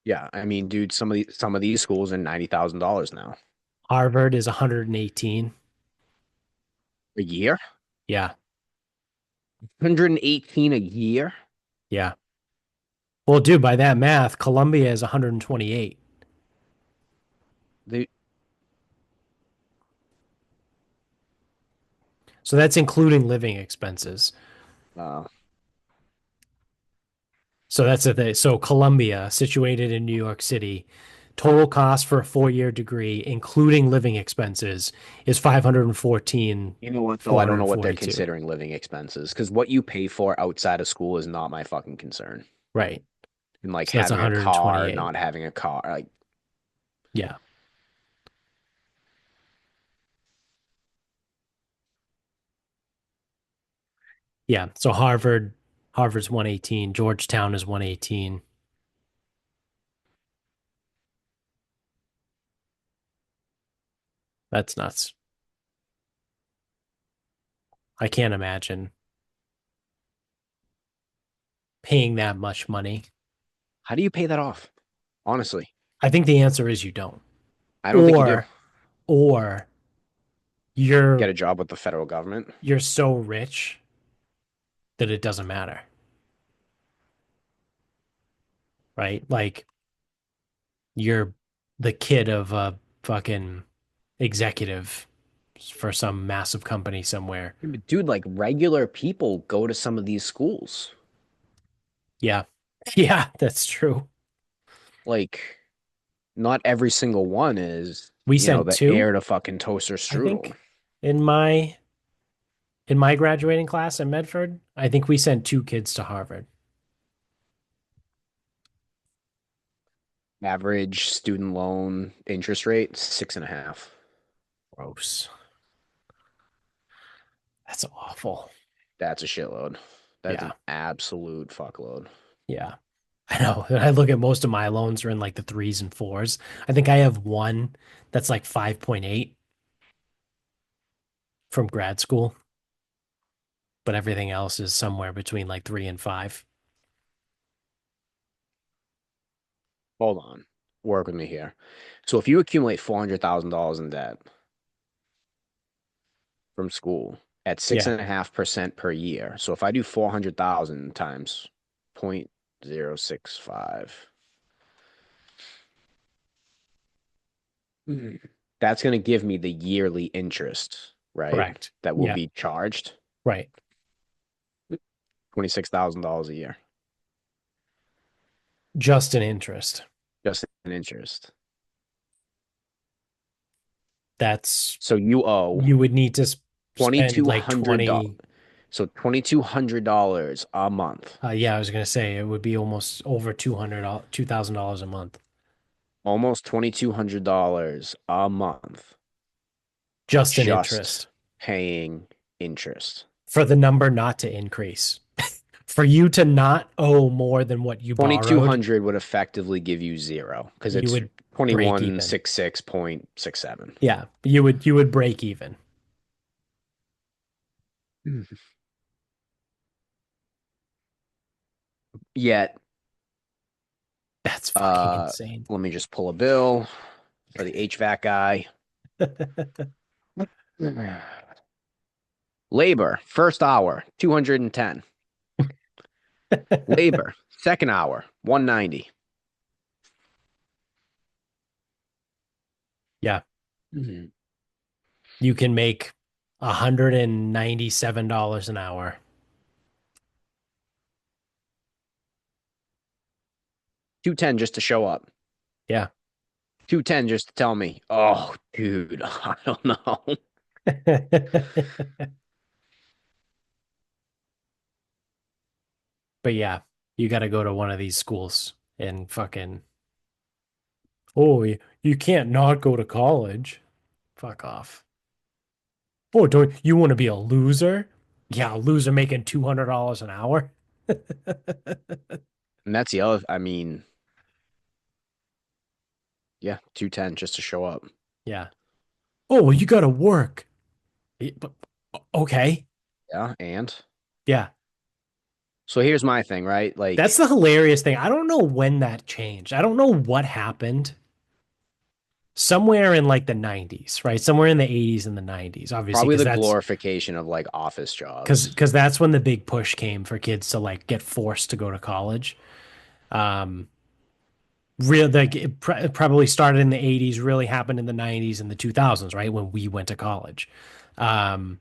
Yeah, I mean, dude, some of these schools are $90,000 now. Harvard is 118. A year? Yeah. 118 a year? Yeah. Well, dude, by that math, Columbia is 128. They, So that's including living expenses. uh, So that's the thing. So Columbia, situated in New York City, total cost for a 4-year degree, including living expenses, is 514, you know what, though? I don't know what they're 442. considering living expenses because what you pay for outside of school is not my fucking concern. Right. And like So that's having a car, 128. not having a car, like Yeah. Yeah. So Harvard's 118, Georgetown is 118. That's nuts. I can't imagine paying that much money. how do you pay that off? Honestly, I think the answer is you don't. I don't think you do. Or you're Get a job with the federal government. you're so rich that it doesn't matter, right? Like you're the kid of a fucking executive for some massive company somewhere. Dude, like regular people go to some of these schools. Yeah. Yeah, that's true. Like, not every single one is, We sent the two, heir to fucking toaster I strudel. think, in my graduating class at Medford. I think we sent two kids to Harvard. Average student loan interest rate, 6.5. Gross. That's awful. That's a shitload. That's Yeah. an absolute fuckload. Yeah. I know. And I look at most of my loans are in like the threes and fours. I think I have one that's like 5.8 from grad school, but everything else is somewhere between like 3 and 5. Hold on. Work with me here. So if you accumulate $400,000 in debt from school at six Yeah. and a half percent per year, so if I do 400,000 times 0.065, that's going to give me the yearly interest, right? Correct. That will Yeah. be charged Right. $26,000 a year, Just an interest. just in interest. That's So you owe you would need to spend like $2,200. 20. So $2,200 a month, Yeah, I was gonna say it would be almost over 2,000 dollars a month. almost $2,200 a month, Just an just interest paying interest. for the number not to increase. For you to not owe more than what you borrowed, 2,200 would effectively give you zero because you it's would break even. 2166.67. Yeah, you would break even. Yet That's fucking Uh, insane. Let me just pull a bill for the HVAC guy. Labor, first hour, 210. Labor, second hour, 190. Yeah, Mhm. you can make $197 an hour. 210 just to show up. Yeah. 210 just to tell me, oh, dude, I don't know. But yeah, you got to go to one of these schools and fucking, oh, you can't not go to college. Fuck off. Oh, don't you want to be a loser? Yeah, a loser making $200 an hour. And that's the other, I mean, yeah, 210 just to show up. Yeah. Oh, well, you got to work. But okay. Yeah, and Yeah. so here's my thing, right? That's Like, the hilarious thing. I don't know when that changed. I don't know what happened. Somewhere in like the 90s, right? Somewhere in the 80s and the 90s, obviously, probably the glorification of like office jobs. because that's when the big push came for kids to like get forced to go to college. Um, real like it probably started in the 80s, really happened in the 90s and the 2000s, right? When we went to college. Um,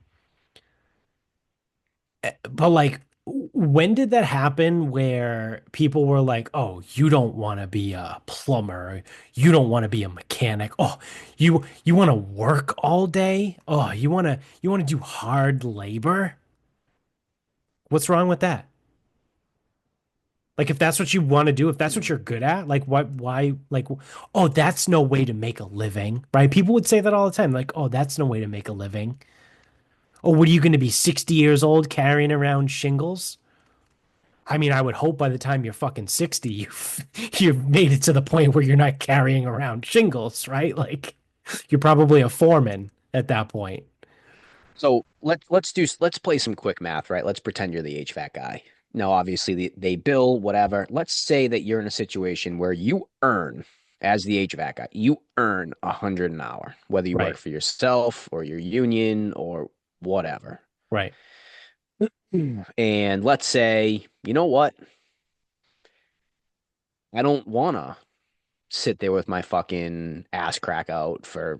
but like when did that happen where people were like, "Oh, you don't want to be a plumber, you don't want to be a mechanic. Oh, you want to work all day? Oh, you want to do hard labor? What's wrong with that?" Like if that's what you want to do, if that's what you're good at, like why like oh, that's no way to make a living, right? People would say that all the time, like, oh, that's no way to make a living. Oh, what are you going to be 60 years old carrying around shingles? I mean, I would hope by the time you're fucking 60, you've made it to the point where you're not carrying around shingles, right? Like you're probably a foreman at that point. So let's play some quick math, right? Let's pretend you're the HVAC guy. No, obviously they bill whatever. Let's say that you're in a situation where you earn as the HVAC guy, you earn 100 an hour, whether you work Right. for yourself or your union or whatever. Right. And let's say, you know what? I don't wanna sit there with my fucking ass crack out for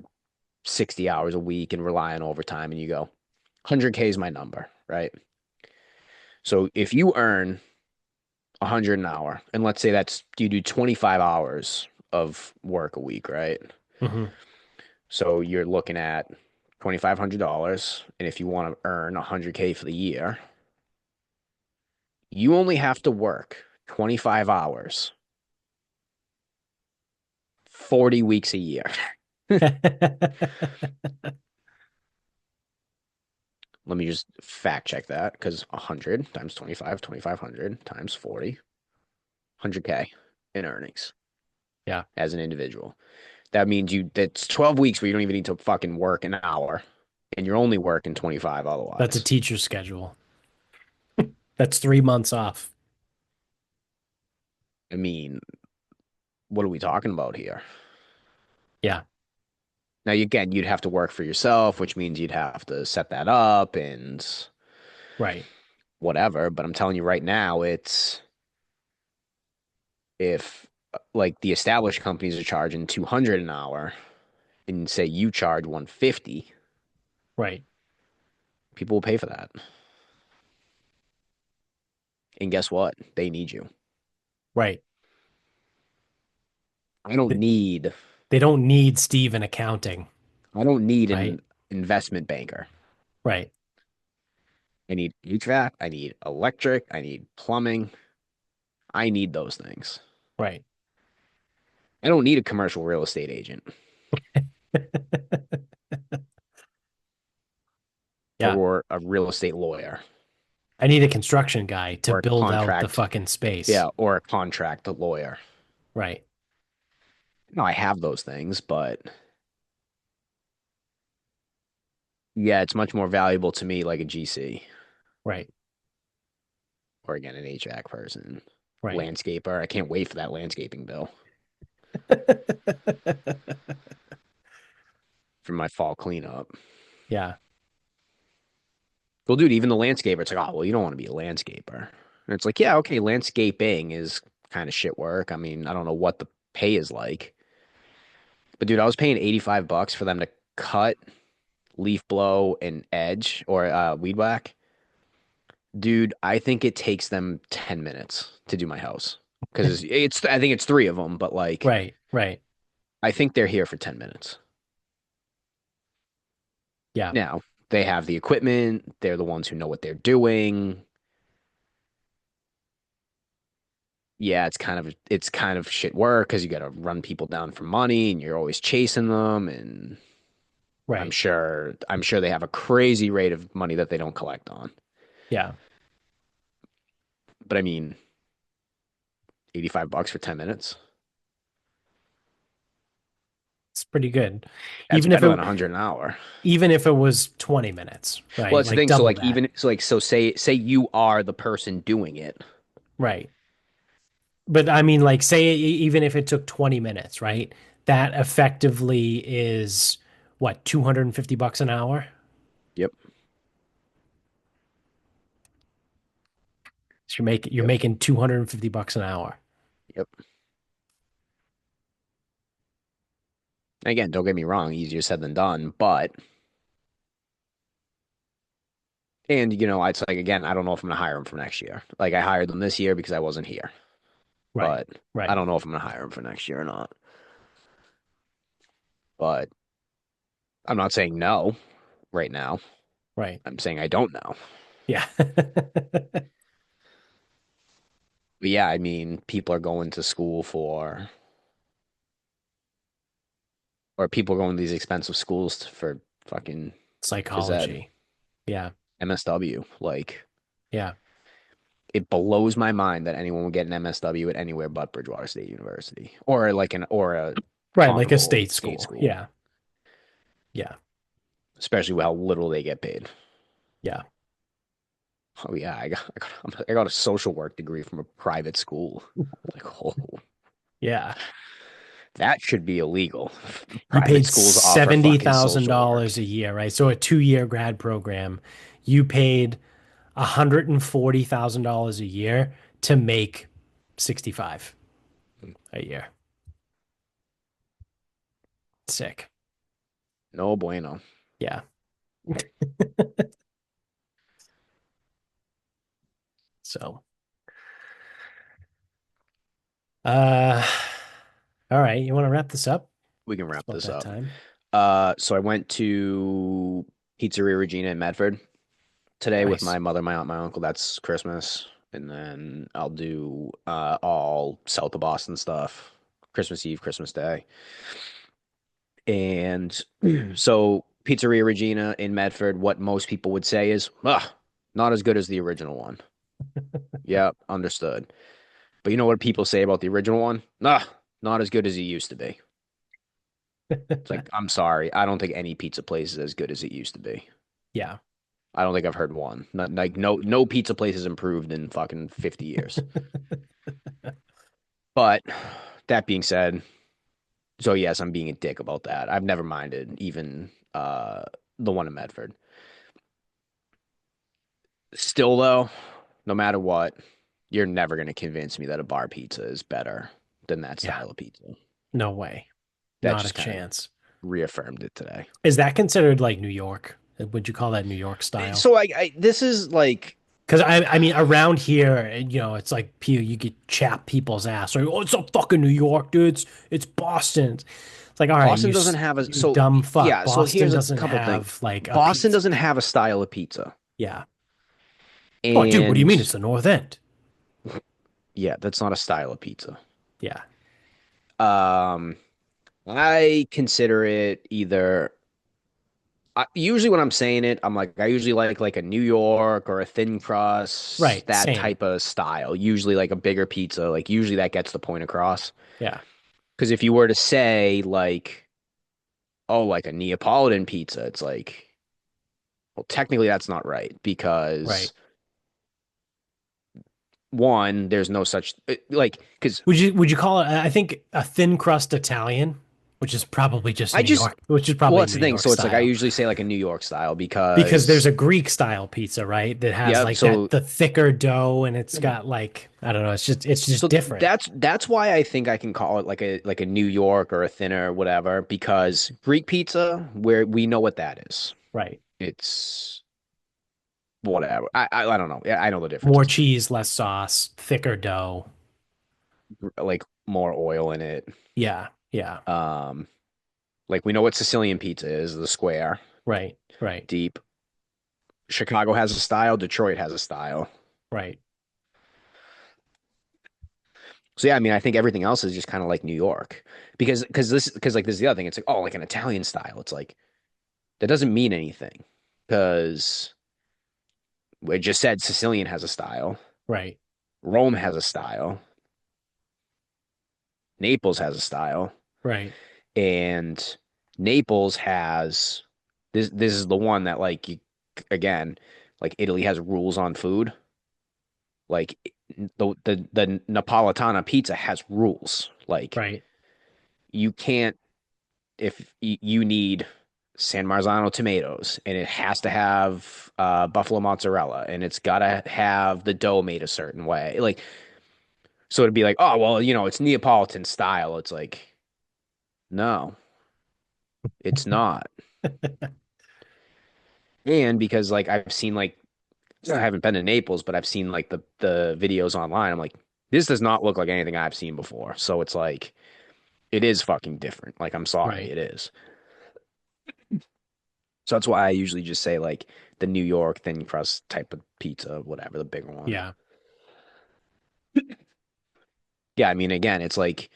60 hours a week and rely on overtime. And you go, 100K is my number, right? So if you earn 100 an hour, and let's say that's you do 25 hours of work a week, right? Hmm. So you're looking at $2,500, and if you want to earn 100K for the year, you only have to work 25 hours, 40 weeks a year. Let me just fact check that because 100 times 25, 2,500 times 40, 100K in earnings Yeah. as an individual. That means that's 12 weeks where you don't even need to fucking work an hour and you're only working 25 That's a otherwise. teacher's schedule. That's 3 months off. I mean, what are we talking about here? Yeah. Now, again, you'd have to work for yourself, which means you'd have to set that up and Right. whatever. But I'm telling you right now, it's if like the established companies are charging 200 an hour and say you charge 150, Right. people will pay for that. And guess what? They need you. Right. I don't Th- need They don't need Steve in accounting, I don't need right? an investment banker. Right. I need HVAC, I need electric, I need plumbing. I need those things. Right. I don't need a commercial real estate agent Yeah. or a real estate lawyer I need a construction guy to or a build out the contract, fucking space. yeah, or a contract lawyer. Right. No, I have those things, but yeah, it's much more valuable to me like a GC Right. or again an HVAC person. Right. landscaper. I can't wait for that landscaping bill for my fall cleanup. Yeah. Well, dude, even the landscaper, it's like, oh, well, you don't want to be a landscaper. And it's like, yeah, okay, landscaping is kind of shit work. I mean, I don't know what the pay is like. But dude, I was paying 85 bucks for them to cut, leaf blow, and edge or weed whack. Dude, I think it takes them 10 minutes to do my house. Because I think it's three of them, but like, Right. Right. I think they're here for 10 minutes. Yeah. Now, they have the equipment, they're the ones who know what they're doing. Yeah, it's kind of shit work because you got to run people down for money and you're always chasing them and I'm Right. sure I'm sure they have a crazy rate of money that they don't collect on. Yeah. But I mean, 85 bucks for 10 minutes. It's pretty good. That's Even if better than it 100 an hour. even if it was 20 minutes, Well, right? that's the Like thing. So double like that. even so like so say you are the person doing it. Right. But I mean, like, say even if it took 20 minutes, right? That effectively is what, 250 bucks an hour? Yep. So you're Yep. making 250 bucks an hour. Yep. Again, don't get me wrong, easier said than done, but and it's like again, I don't know if I'm gonna hire him for next year. Like I hired them this year because I wasn't here. Right. But I Right. don't know if I'm gonna hire him for next year or not. But I'm not saying no right now. Right. I'm saying I don't know. Yeah. But yeah, I mean, people are going to school or people are going to these expensive schools for fucking phys ed, Psychology. Yeah. MSW. Like, Yeah. it blows my mind that anyone would get an MSW at anywhere but Bridgewater State University or like or a Right. Like a comparable state state school. school, Yeah. Yeah. especially with how little they get paid. Yeah. Oh yeah, I got a social work degree from a private school. Like, oh, Yeah. that should be illegal. You Private paid schools offer fucking social $70,000 work. a year, right? So a 2-year grad program, you paid $140,000 a year to make 65 a year. Sick. No bueno. Yeah. So, uh, all right. You want to wrap this up? We can It's wrap about this that up. time. So I went to Pizzeria Regina in Medford today with Nice. my mother, my aunt, my uncle. That's Christmas. And then I'll do all south of Boston stuff. Christmas Eve, Christmas Day. And so Pizzeria Regina in Medford, what most people would say is, not as good as the original one. Yeah, understood. But you know what people say about the original one? Not as good as it used to be. It's like, I'm sorry. I don't think any pizza place is as good as it used to be. Yeah. I don't think I've heard one. Not, like no pizza place has improved in fucking 50 years. But that being said, so yes, I'm being a dick about that. I've never minded even the one in Medford. Still though, no matter what, you're never gonna convince me that a bar pizza is better than that Yeah. style of pizza. No way. That Not a just kind of chance. reaffirmed it today. Is that considered like New York? Would you call that New York style? So I this is like Because I mean, around here, it's like you get chap people's ass. Or, oh, it's not fucking New York, dude. It's Boston. It's like, all right, Boston doesn't have a you dumb fuck. yeah, so Boston here's a doesn't couple things. have like a Boston pizza. doesn't have a style of pizza. Yeah. Oh, dude, what do you mean? And It's the North End. yeah, that's not a style of pizza. Yeah. Um, I consider it either usually when I'm saying it, I'm like I usually like a New York or a thin crust, Right. that Same. type of style. Usually like a bigger pizza, like usually that gets the point across. Yeah. Because if you were to say like, oh, like a Neapolitan pizza, it's like, well, technically that's not right because Right. one, there's no such like because Would you call it, I think, a thin crust Italian, which is probably just I New just York, which is well, probably that's New the thing. York So it's like I style. usually say like a New York style Because there's because a Greek style pizza, right? That has yep. like that So the thicker dough and it's got like I don't know, it's just so different. that's why I think I can call it like a New York or a thinner or whatever because Greek pizza where we know what that is. Right. It's whatever. I don't know. Yeah, I know the More differences. cheese, less sauce, thicker dough. Like more oil in it. Yeah. Yeah. Um, like we know what Sicilian pizza is, the square, Right. Right. deep. Chicago has a style, Detroit has a style. Right. So yeah, I mean, I think everything else is just kind of like New York because like this is the other thing. It's like oh, like an Italian style. It's like that doesn't mean anything because it just said Sicilian has a style, Right. Rome has a style, Naples has a style, Right. and Naples has this. This is the one that like you again, like Italy has rules on food. Like the Napolitana pizza has rules. Like Right. you can't if you need San Marzano tomatoes and it has to have buffalo mozzarella and it's got to have the dough made a certain way. Like so it'd be like, "Oh, well, it's Neapolitan style." It's like, "No, it's not." And because like I've seen like I haven't been to Naples, but I've seen like the videos online. I'm like, this does not look like anything I've seen before. So it's like it is fucking different. Like I'm sorry, Right. it is. So that's why I usually just say like the New York thin crust type of pizza, whatever, the bigger one. Yeah. Yeah, I mean, again, it's like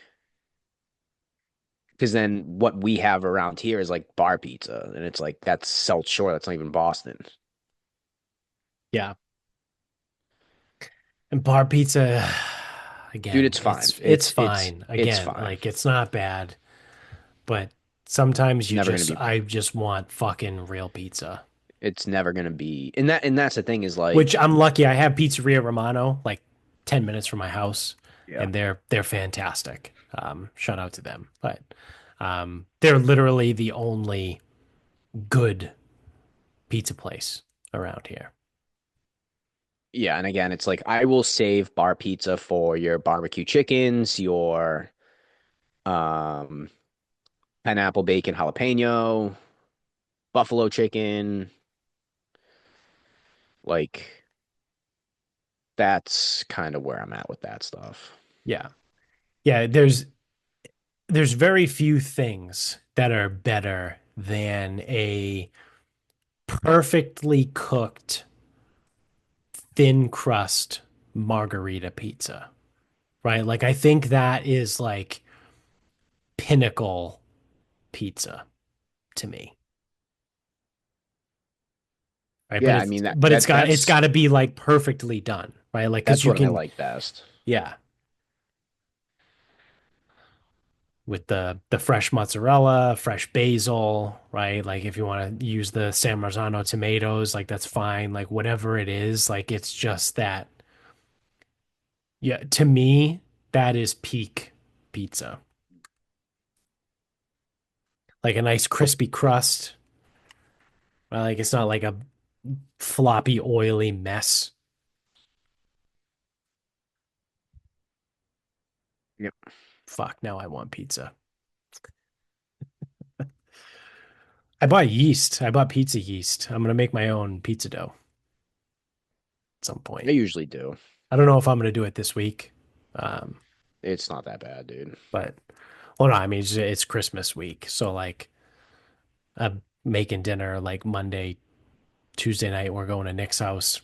because then what we have around here is like bar pizza, and it's like that's South Shore. That's not even Boston, Yeah. And bar pizza, dude. again, It's fine. it's It's fine. it's Again, fine. like it's not bad, but sometimes It's never gonna be. I just want fucking real pizza. It's never gonna be. And that's the thing is Which like, I'm lucky I have Pizzeria Romano like 10 minutes from my house yeah, and they're fantastic. Shout out to them. But they're literally the only good pizza place around here. yeah. And again, it's like I will save bar pizza for your barbecue chickens, your um pineapple bacon jalapeno, buffalo chicken, like that's kind of where I'm at with that stuff. Yeah. Yeah, there's very few things that are better than a perfectly cooked thin crust margarita pizza, right? Like I think that is like pinnacle pizza to me. Right? But Yeah, I mean that it's that got that's to be like perfectly done, right? Like because that's you what I can, like best. yeah, with the fresh mozzarella, fresh basil, right? Like if you want to use the San Marzano tomatoes, like that's fine. Like whatever it is, like it's just that. Yeah, to me, that is peak pizza. Like a nice crispy crust. Like it's not like a floppy, oily mess. Yep. Fuck, now I want pizza. I bought yeast. I bought pizza yeast. I'm gonna make my own pizza dough at some I point. usually do. I don't know if I'm gonna do it this week. Um, It's not that bad, dude. but well, no, I mean it's Christmas week, so like I'm making dinner like Monday, Tuesday night. We're going to Nick's house.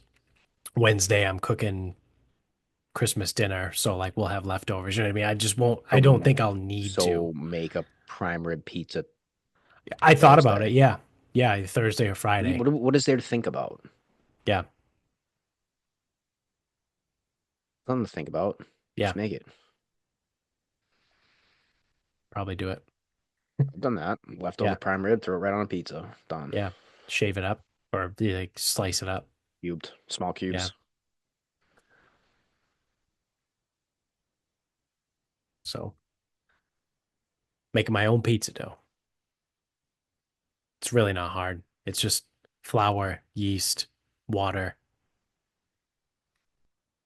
Wednesday, I'm cooking Christmas dinner, so like we'll have leftovers. You know what I mean? I just won't. I don't So think I'll need to. so make a prime rib pizza I thought about it. Thursday. Yeah, yeah, Thursday or Friday. What is there to think about? Yeah, Nothing to think about. yeah, Just make it. probably do it. I've done that. Yeah, Leftover prime rib, throw it right on a pizza. Done. yeah. Shave it up or like slice it up. Cubed, small Yeah. cubes. So making my own pizza dough. It's really not hard. It's just flour, yeast, water.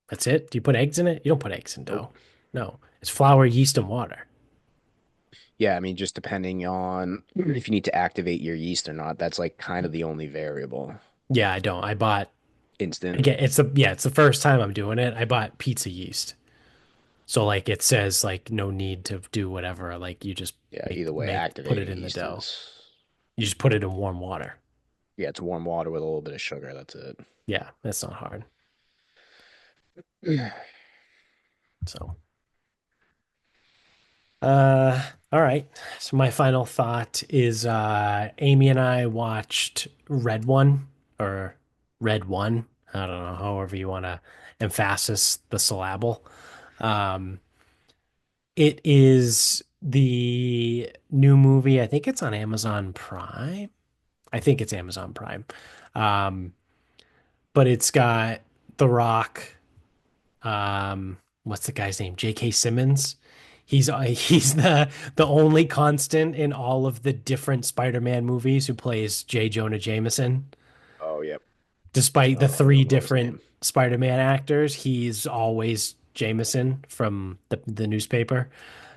That's it. Do you put eggs in it? You don't put eggs in Nope. dough. No, it's flour, yeast, and water. Yeah, I mean, just depending on if you need to activate your yeast or not, that's like kind of the only variable. Yeah, I don't. I bought Instant. again. It's the first time I'm doing it. I bought pizza yeast. So like it says like no need to do whatever. Like you just Yeah, either way, put it activating in the yeast dough. is, You just put it in warm water. yeah, it's warm water with a little bit of sugar. That's it. Yeah, that's not hard. So all right. So my final thought is Amy and I watched Red One or Red One. I don't know, however you want to emphasis the syllable. Um it is the new movie. I think it's on Amazon Prime. I think it's Amazon Prime. Um, but it's got The Rock. What's the guy's name? J.K. Simmons. He's the only constant in all of the different Spider-Man movies who plays J. Jonah Jameson. Oh, yep. Despite the I three don't know his different name. Spider-Man actors, he's always Jameson from the newspaper.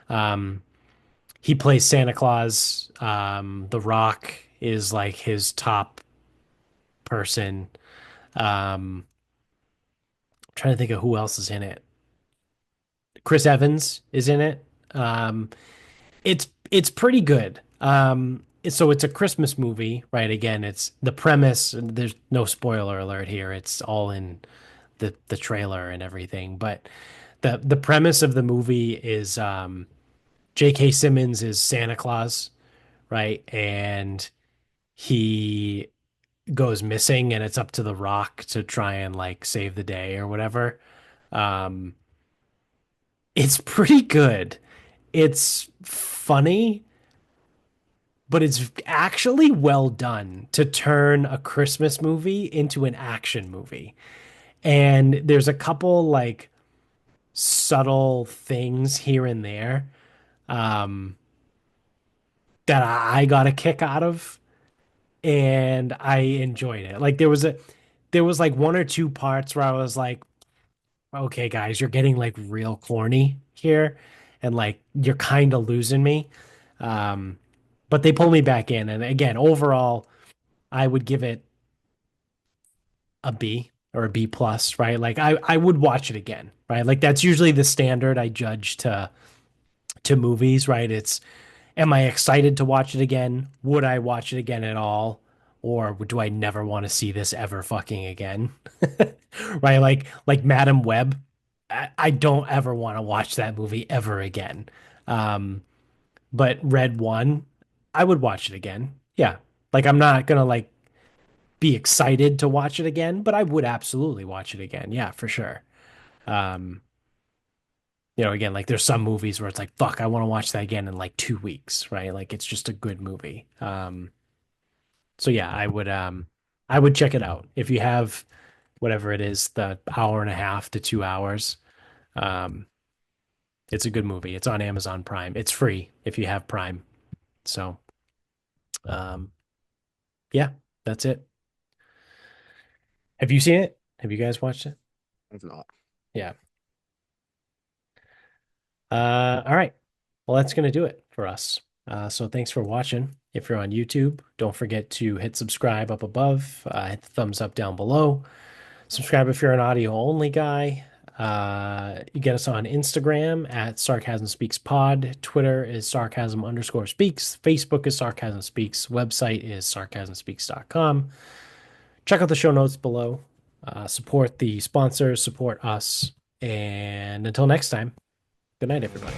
Um, he plays Santa Claus. The Rock is like his top person. Trying to think of who else is in it. Chris Evans is in it. Um, it's pretty good. So it's a Christmas movie, right? Again, it's the premise. There's no spoiler alert here. It's all in the trailer and everything. But the premise of the movie is J.K. Simmons is Santa Claus, right? And he goes missing, and it's up to The Rock to try and like save the day or whatever. Um, it's pretty good. It's funny, but it's actually well done to turn a Christmas movie into an action movie. And there's a couple like subtle things here and there um, that I got a kick out of, and I enjoyed it. Like there was like one or two parts where I was like, okay, guys, you're getting like real corny here, and like you're kind of losing me. Um, but they pull me back in, and again, overall, I would give it a B or a B plus, right? Like I would watch it again, right? Like that's usually the standard I judge to movies, right? It's am I excited to watch it again? Would I watch it again at all? Or do I never want to see this ever fucking again? Right? Like Madam Web. I don't ever want to watch that movie ever again. Um, but Red One, I would watch it again. Yeah. Like I'm not gonna like be excited to watch it again, but I would absolutely watch it again. Yeah, for sure. Um, again, like there's some movies where it's like, fuck, I want to watch that again in like 2 weeks, right? Like it's just a good movie. So yeah, I would check it out. If you have whatever it is, the hour and a half to 2 hours, um, it's a good movie. It's on Amazon Prime. It's free if you have Prime. So, um, yeah, that's it. Have you seen it? Have you guys watched it? If not, Yeah. All right. Well, that's going to do it for us. So thanks for watching. If you're on YouTube, don't forget to hit subscribe up above, hit the thumbs up down below. Subscribe if you're an audio only guy. You get us on Instagram at Sarcasm Speaks Pod. Twitter is Sarcasm underscore speaks. Facebook is Sarcasm Speaks. Website is sarcasmspeaks.com. Check out the show notes below. Support the sponsors, support us. And until next time, good night, everybody.